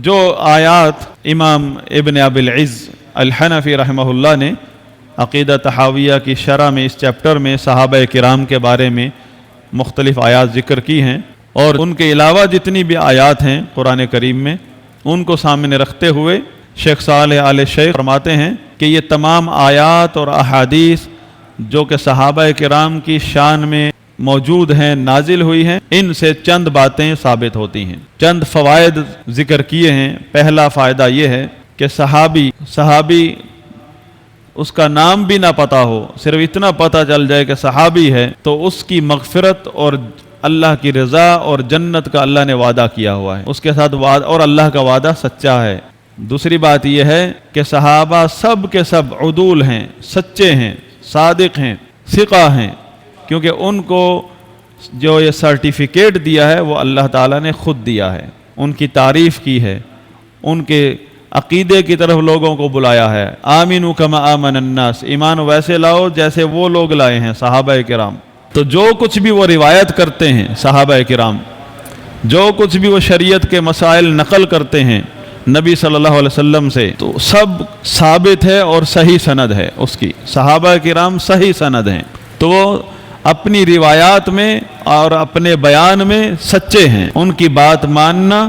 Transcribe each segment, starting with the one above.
جو آیات امام ابن ابی العز الحنفی رحمہ اللہ نے عقیدہ تحاویہ کی شرح میں اس چیپٹر میں صحابہ کرام کے بارے میں مختلف آیات ذکر کی ہیں، اور ان کے علاوہ جتنی بھی آیات ہیں قرآن کریم میں ان کو سامنے رکھتے ہوئے شیخ صالح آل شیخ فرماتے ہیں کہ یہ تمام آیات اور احادیث جو کہ صحابہ کرام کی شان میں موجود ہیں، نازل ہوئی ہیں، ان سے چند باتیں ثابت ہوتی ہیں، چند فوائد ذکر کیے ہیں۔ پہلا فائدہ یہ ہے کہ صحابی اس کا نام بھی نہ پتہ ہو، صرف اتنا پتہ چل جائے کہ صحابی ہے، تو اس کی مغفرت اور اللہ کی رضا اور جنت کا اللہ نے وعدہ کیا ہوا ہے، اس کے ساتھ وعدہ، اور اللہ کا وعدہ سچا ہے۔ دوسری بات یہ ہے کہ صحابہ سب کے سب عدول ہیں، سچے ہیں، صادق ہیں، ثقہ ہیں، کیونکہ ان کو جو یہ سرٹیفکیٹ دیا ہے وہ اللہ تعالیٰ نے خود دیا ہے، ان کی تعریف کی ہے، ان کے عقیدے کی طرف لوگوں کو بلایا ہے۔ آمنوا کما آمن الناس، ایمان ویسے لاؤ جیسے وہ لوگ لائے ہیں صحابہ کرام۔ تو جو کچھ بھی وہ روایت کرتے ہیں صحابہ کرام، جو کچھ بھی وہ شریعت کے مسائل نقل کرتے ہیں نبی صلی اللہ علیہ وسلم سے، تو سب ثابت ہے اور صحیح سند ہے اس کی، صحابہ کرام صحیح سند ہیں، تو وہ اپنی روایات میں اور اپنے بیان میں سچے ہیں، ان کی بات ماننا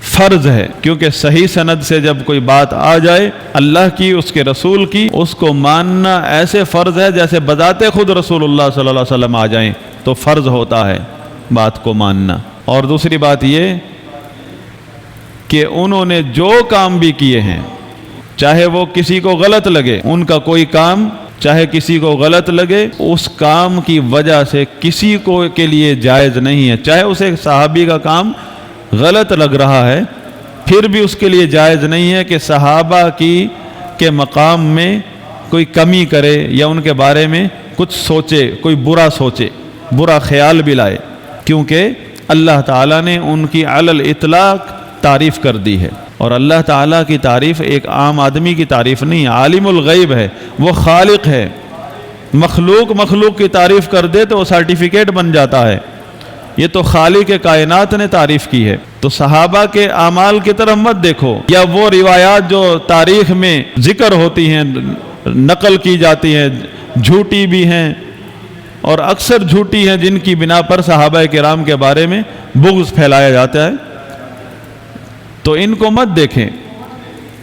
فرض ہے، کیونکہ صحیح سند سے جب کوئی بات آ جائے اللہ کی، اس کے رسول کی، اس کو ماننا ایسے فرض ہے جیسے بذات خود رسول اللہ صلی اللہ علیہ وسلم آ جائیں تو فرض ہوتا ہے بات کو ماننا۔ اور دوسری بات یہ کہ انہوں نے جو کام بھی کیے ہیں، چاہے وہ کسی کو غلط لگے، ان کا کوئی کام چاہے کسی کو غلط لگے، اس کام کی وجہ سے کسی کو کے لیے جائز نہیں ہے، چاہے اسے صحابی کا کام غلط لگ رہا ہے پھر بھی اس کے لیے جائز نہیں ہے کہ صحابہ کے مقام میں کوئی کمی کرے یا ان کے بارے میں کچھ سوچے، کوئی برا سوچے، برا خیال بھی لائے، کیونکہ اللہ تعالیٰ نے ان کی علی الاطلاق تعریف کر دی ہے، اور اللہ تعالیٰ کی تعریف ایک عام آدمی کی تعریف نہیں ہے، عالم الغیب ہے، وہ خالق ہے۔ مخلوق کی تعریف کر دے تو وہ سرٹیفکیٹ بن جاتا ہے، یہ تو خالق کائنات نے تعریف کی ہے۔ تو صحابہ کے اعمال کی طرف مت دیکھو، یا وہ روایات جو تاریخ میں ذکر ہوتی ہیں، نقل کی جاتی ہیں، جھوٹی بھی ہیں اور اکثر جھوٹی ہیں، جن کی بنا پر صحابہ کرام کے بارے میں بغض پھیلایا جاتا ہے، تو ان کو مت دیکھیں،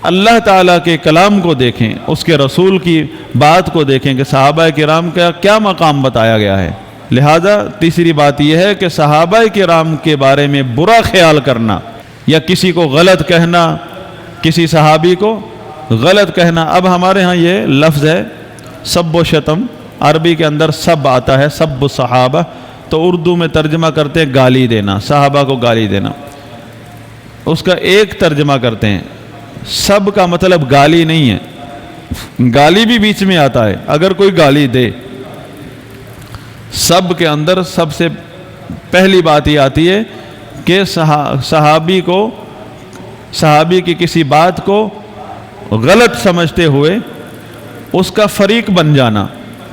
اللہ تعالیٰ کے کلام کو دیکھیں، اس کے رسول کی بات کو دیکھیں کہ صحابہ کرام کا کیا مقام بتایا گیا ہے۔ لہذا تیسری بات یہ ہے کہ صحابہ کرام کے بارے میں برا خیال کرنا یا کسی کو غلط کہنا، کسی صحابی کو غلط کہنا، اب ہمارے ہاں یہ لفظ ہے سب و شتم، عربی کے اندر سب آتا ہے، سب صحابہ، تو اردو میں ترجمہ کرتے ہیں گالی دینا، صحابہ کو گالی دینا، اس کا ایک ترجمہ کرتے ہیں، سب کا مطلب گالی نہیں ہے، گالی بھی بیچ میں آتا ہے، اگر کوئی گالی دے، سب کے اندر سب سے پہلی بات یہ آتی ہے کہ صحابی کی کسی بات کو غلط سمجھتے ہوئے اس کا فریق بن جانا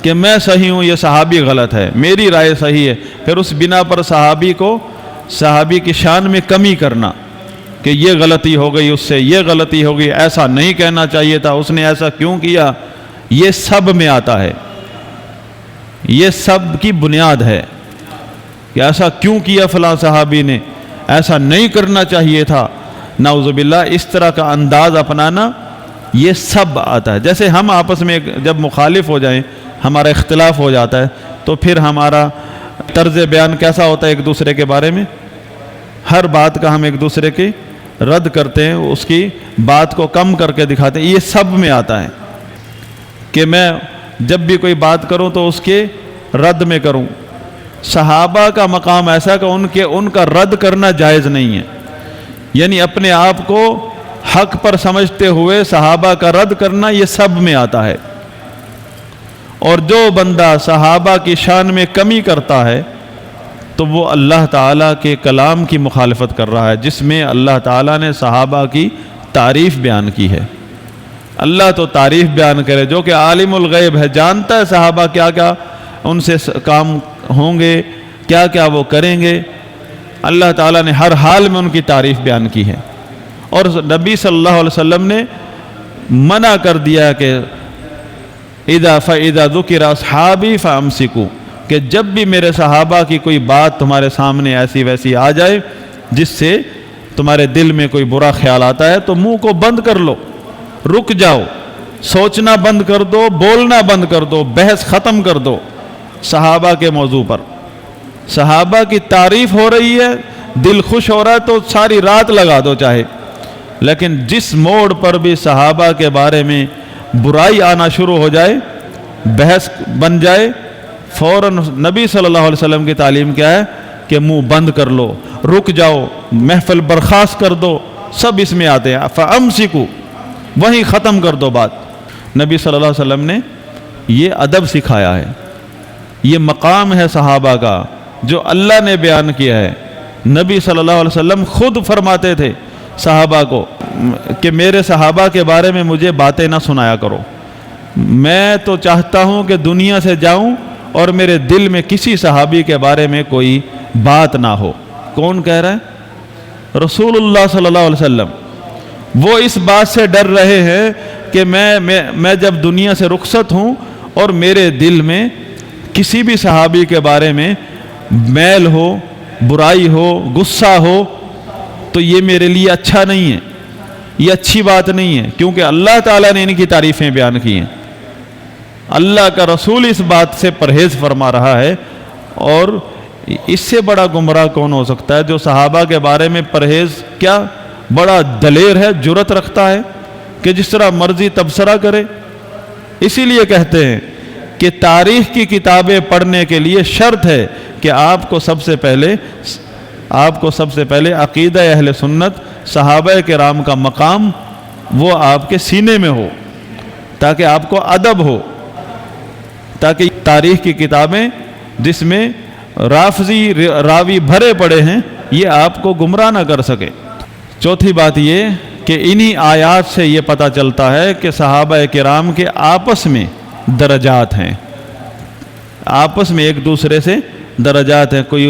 کہ میں صحیح ہوں، یہ صحابی غلط ہے، میری رائے صحیح ہے، پھر اس بنا پر صحابی کی شان میں کمی کرنا کہ یہ غلطی ہو گئی اس سے، یہ غلطی ہو گئی، ایسا نہیں کہنا چاہیے تھا، اس نے ایسا کیوں کیا، یہ سب میں آتا ہے، یہ سب کی بنیاد ہے کہ ایسا کیوں کیا فلاں صحابی نے، ایسا نہیں کرنا چاہیے تھا، نعوذ باللہ، اس طرح کا انداز اپنانا، یہ سب آتا ہے۔ جیسے ہم آپس میں جب مخالف ہو جائیں، ہمارا اختلاف ہو جاتا ہے، تو پھر ہمارا طرز بیان کیسا ہوتا ہے ایک دوسرے کے بارے میں، ہر بات کا ہم ایک دوسرے کی رد کرتے ہیں، اس کی بات کو کم کر کے دکھاتے ہیں، یہ سب میں آتا ہے کہ میں جب بھی کوئی بات کروں تو اس کے رد میں کروں۔ صحابہ کا مقام ایسا کہ ان کا رد کرنا جائز نہیں ہے، یعنی اپنے آپ کو حق پر سمجھتے ہوئے صحابہ کا رد کرنا، یہ سب میں آتا ہے۔ اور جو بندہ صحابہ کی شان میں کمی کرتا ہے تو وہ اللہ تعالیٰ کے کلام کی مخالفت کر رہا ہے، جس میں اللہ تعالیٰ نے صحابہ کی تعریف بیان کی ہے۔ اللہ تو تعریف بیان کرے، جو کہ عالم الغیب ہے، جانتا ہے صحابہ کیا کیا ان سے کام ہوں گے، کیا کیا وہ کریں گے، اللہ تعالیٰ نے ہر حال میں ان کی تعریف بیان کی ہے، اور نبی صلی اللہ علیہ وسلم نے منع کر دیا کہ اذا ذکر اصحابی فامسکوا، کہ جب بھی میرے صحابہ کی کوئی بات تمہارے سامنے ایسی ویسی آ جائے جس سے تمہارے دل میں کوئی برا خیال آتا ہے تو منہ کو بند کر لو، رک جاؤ، سوچنا بند کر دو، بولنا بند کر دو، بحث ختم کر دو صحابہ کے موضوع پر۔ صحابہ کی تعریف ہو رہی ہے، دل خوش ہو رہا ہے تو ساری رات لگا دو چاہے، لیکن جس موڑ پر بھی صحابہ کے بارے میں برائی آنا شروع ہو جائے، بحث بن جائے، فوراً نبی صلی اللہ علیہ وسلم کی تعلیم کیا ہے کہ منہ بند کر لو، رک جاؤ، محفل برخاست کر دو، سب اس میں آتے ہیں، فامسکوا، وہیں ختم کر دو بات۔ نبی صلی اللہ علیہ وسلم نے یہ ادب سکھایا ہے، یہ مقام ہے صحابہ کا جو اللہ نے بیان کیا ہے۔ نبی صلی اللہ علیہ وسلم خود فرماتے تھے صحابہ کو کہ میرے صحابہ کے بارے میں مجھے باتیں نہ سنایا کرو، میں تو چاہتا ہوں کہ دنیا سے جاؤں اور میرے دل میں کسی صحابی کے بارے میں کوئی بات نہ ہو۔ کون کہہ رہا ہے؟ رسول اللہ صلی اللہ علیہ وسلم۔ وہ اس بات سے ڈر رہے ہیں کہ میں جب دنیا سے رخصت ہوں اور میرے دل میں کسی بھی صحابی کے بارے میں میل ہو، برائی ہو، غصہ ہو، تو یہ میرے لیے اچھا نہیں ہے، یہ اچھی بات نہیں ہے، کیونکہ اللہ تعالیٰ نے ان کی تعریفیں بیان کی ہیں، اللہ کا رسول اس بات سے پرہیز فرما رہا ہے، اور اس سے بڑا گمراہ کون ہو سکتا ہے جو صحابہ کے بارے میں پرہیز کیا بڑا دلیر ہے، جرأت رکھتا ہے کہ جس طرح مرضی تبصرہ کرے۔ اسی لیے کہتے ہیں کہ تاریخ کی کتابیں پڑھنے کے لیے شرط ہے کہ آپ کو سب سے پہلے عقیدہ اہل سنت، صحابہ کرام کا مقام وہ آپ کے سینے میں ہو، تاکہ آپ کو ادب ہو، تاکہ تاریخ کی کتابیں جس میں رافضی راوی بھرے پڑے ہیں یہ آپ کو گمراہ نہ کر سکے۔ چوتھی بات یہ کہ انہی آیات سے یہ پتہ چلتا ہے کہ صحابہ کرام کے آپس میں درجات ہیں، آپس میں ایک دوسرے سے درجات ہیں، کوئی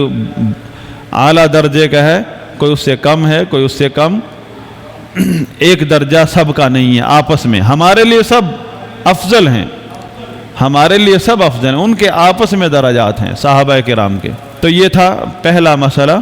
اعلیٰ درجے کا ہے، کوئی اس سے کم ہے، کوئی اس سے کم، ایک درجہ سب کا نہیں ہے آپس میں۔ ہمارے لیے سب افضل ہیں، ہمارے لیے سب افضل ہیں، ان کے آپس میں درجات ہیں صحابہ کرام کے۔ تو یہ تھا پہلا مسئلہ